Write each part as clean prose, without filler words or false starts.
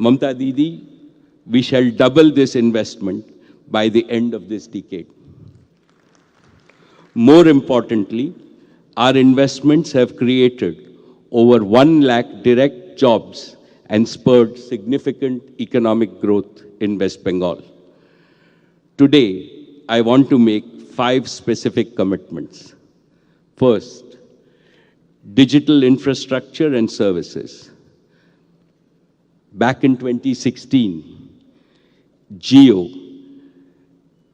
Mamta Didi, we shall double this investment by the end of this decade. More importantly, our investments have created over 1 lakh direct jobs and spurred significant economic growth in West Bengal. Today, I want to make 5 specific commitments. First, digital infrastructure and services. Back in 2016, Jio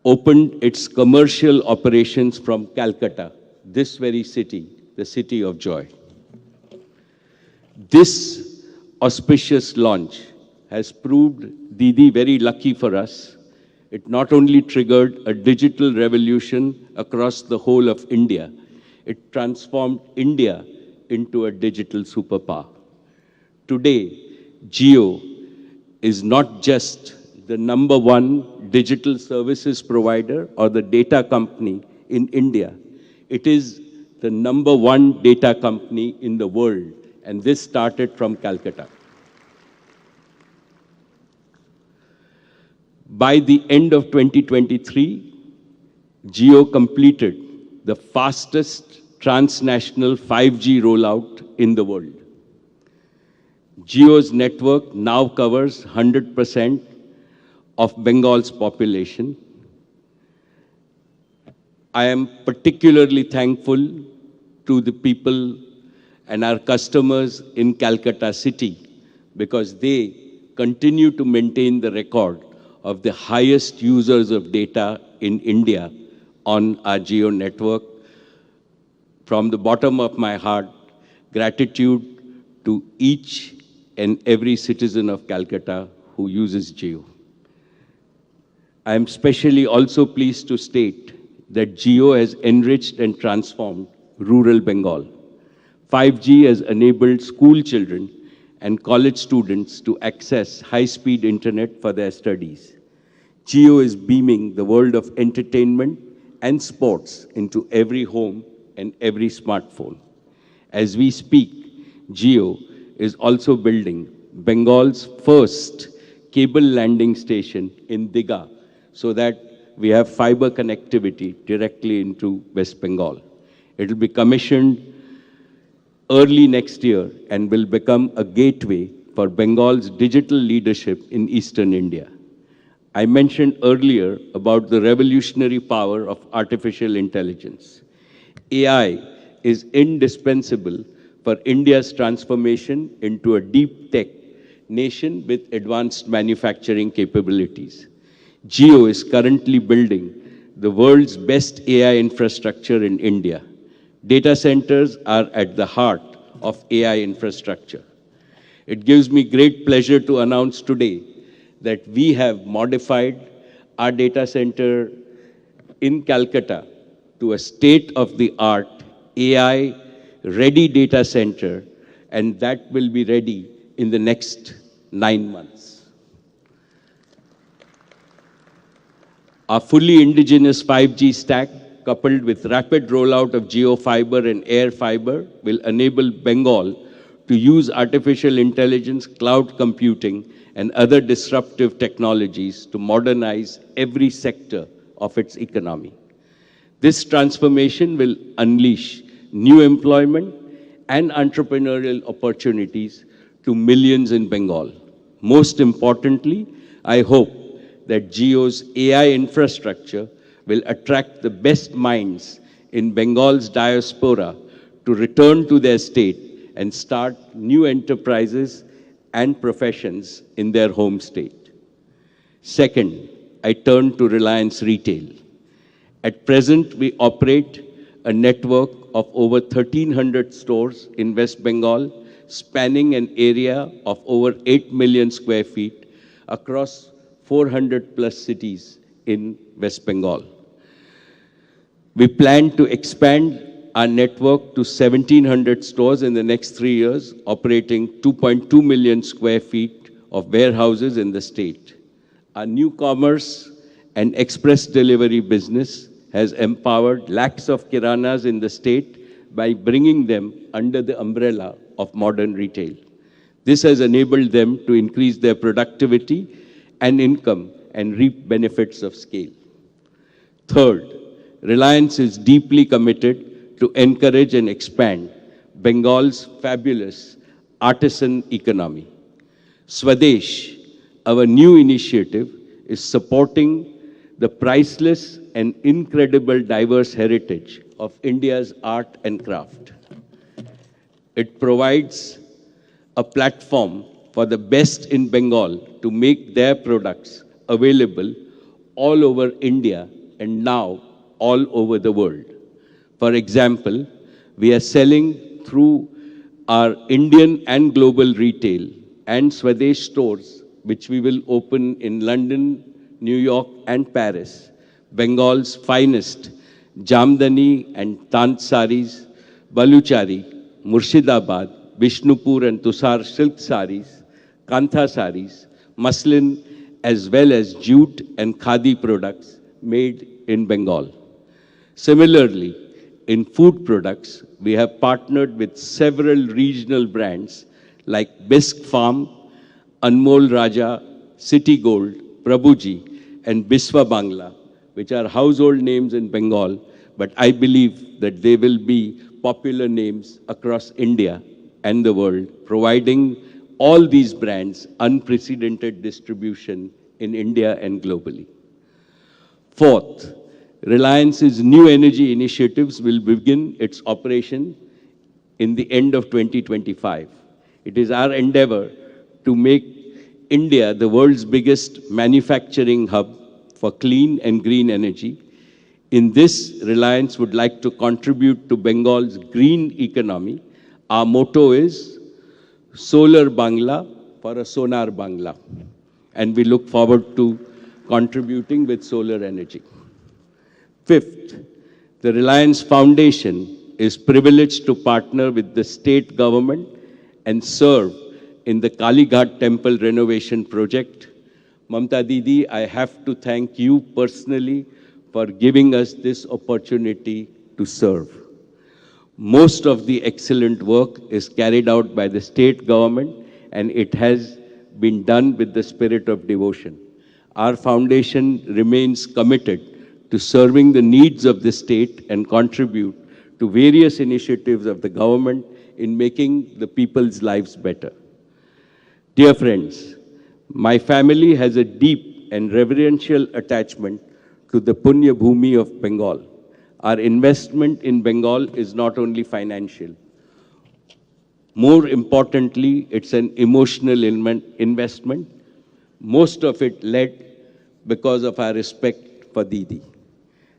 opened its commercial operations from Calcutta, this very city, the city of joy. This auspicious launch has proved Didi very lucky for us. It not only triggered a digital revolution across the whole of India, it transformed India into a digital superpower. Today, Jio is not just the #1 digital services provider or the data company in India. It is the #1 data company in the world, and this started from Calcutta. By the end of 2023, Jio completed the fastest transnational 5G rollout in the world. Jio's network now covers 100% of Bengal's population. I am particularly thankful to the people and our customers in Calcutta city because they continue to maintain the record of the highest users of data in India on our Jio network. From the bottom of my heart, gratitude to each and every citizen of Calcutta who uses Jio. I am especially also pleased to state that Jio has enriched and transformed rural Bengal. 5G has enabled school children and college students to access high-speed internet for their studies. Jio is beaming the world of entertainment and sports into every home and every smartphone. As we speak, Jio is also building Bengal's first cable landing station in Digha so that we have fiber connectivity directly into West Bengal. It will be commissioned early next year and will become a gateway for Bengal's digital leadership in eastern India. I mentioned earlier about the revolutionary power of artificial intelligence. AI is indispensable for India's transformation into a deep tech nation with advanced manufacturing capabilities. Jio is currently building the world's best AI infrastructure in India. Data centers are at the heart of AI infrastructure. It gives me great pleasure to announce today that we have modified our data center in Calcutta to a state-of-the-art AI-ready data center, and that will be ready in the next 9 months. Our fully indigenous 5G stack, coupled with rapid rollout of Jio Fiber and Air Fiber, will enable Bengal to use artificial intelligence, cloud computing, and other disruptive technologies to modernize every sector of its economy. This transformation will unleash new employment and entrepreneurial opportunities to millions in Bengal. Most importantly, I hope that Jio's AI infrastructure will attract the best minds in Bengal's diaspora to return to their state and start new enterprises and professions in their home state. Second, I turn to Reliance Retail. At present, we operate a network of over 1,300 stores in West Bengal, spanning an area of over 8 million square feet across 400 plus cities in West Bengal. We plan to expand our network to 1,700 stores in the next 3 years, operating 2.2 million square feet of warehouses in the state. Our new commerce and express delivery business has empowered lakhs of kiranas in the state by bringing them under the umbrella of modern retail. This has enabled them to increase their productivity and income and reap benefits of scale. Third, Reliance is deeply committed to encourage and expand Bengal's fabulous artisan economy. Swadesh, our new initiative, is supporting the priceless and incredible diverse heritage of India's art and craft. It provides a platform for the best in Bengal to make their products available all over India and now all over the world. For example, we are selling through our Indian and global retail and Swadesh stores, which we will open in London, New York, and Paris, Bengal's finest Jamdani and Tant saris, Baluchari, Murshidabad, Bishnupur and Tusar silk saris, Kantha saris, muslin, as well as jute and khadi products made in Bengal. Similarly, in food products, we have partnered with several regional brands like Bisk Farm, Anmol Raja, City Gold, Prabhuji, and Biswa Bangla, which are household names in Bengal, but I believe that they will be popular names across India and the world, providing all these brands unprecedented distribution in India and globally. Fourth, Reliance's new energy initiatives will begin its operation in the end of 2025. It is our endeavor to make India the world's biggest manufacturing hub for clean and green energy. In this, Reliance would like to contribute to Bengal's green economy. Our motto is Solar Bangla for a Sonar Bangla. And we look forward to contributing with solar energy. Fifth, the Reliance Foundation is privileged to partner with the state government and serve in the Kalighat Temple renovation project. Mamta Didi, I have to thank you personally for giving us this opportunity to serve. Most of the excellent work is carried out by the state government and it has been done with the spirit of devotion. Our foundation remains committed to serving the needs of the state and contribute to various initiatives of the government in making the people's lives better. Dear friends, my family has a deep and reverential attachment to the Punya Bhumi of Bengal. Our investment in Bengal is not only financial. More importantly, it's an emotional investment. Most of it led because of our respect for Didi.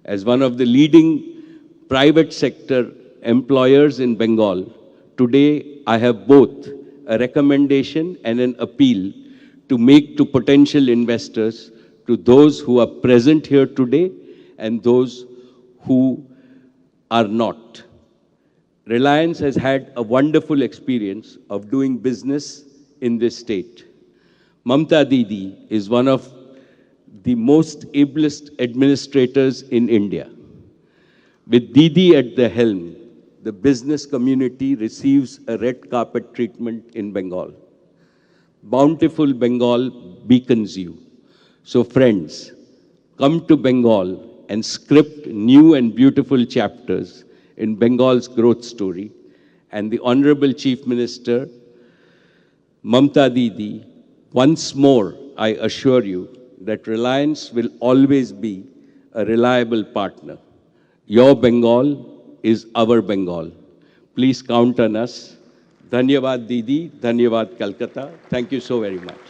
As one of the leading private sector employers in Bengal, today I have both a recommendation and an appeal to make to potential investors, to those who are present here today and those who are not. Reliance has had a wonderful experience of doing business in this state. Mamta Didi is one of the most ablest administrators in India. With Didi at the helm, the business community receives a red carpet treatment in Bengal. Bountiful Bengal beacons you. So friends, come to Bengal and script new and beautiful chapters in Bengal's growth story. And the Honorable Chief Minister, Mamta Didi, once more, I assure you that Reliance will always be a reliable partner. Your Bengal is our Bengal. Please count on us. Dhanyavad Didi, Dhanyavad Calcutta. Thank you so very much.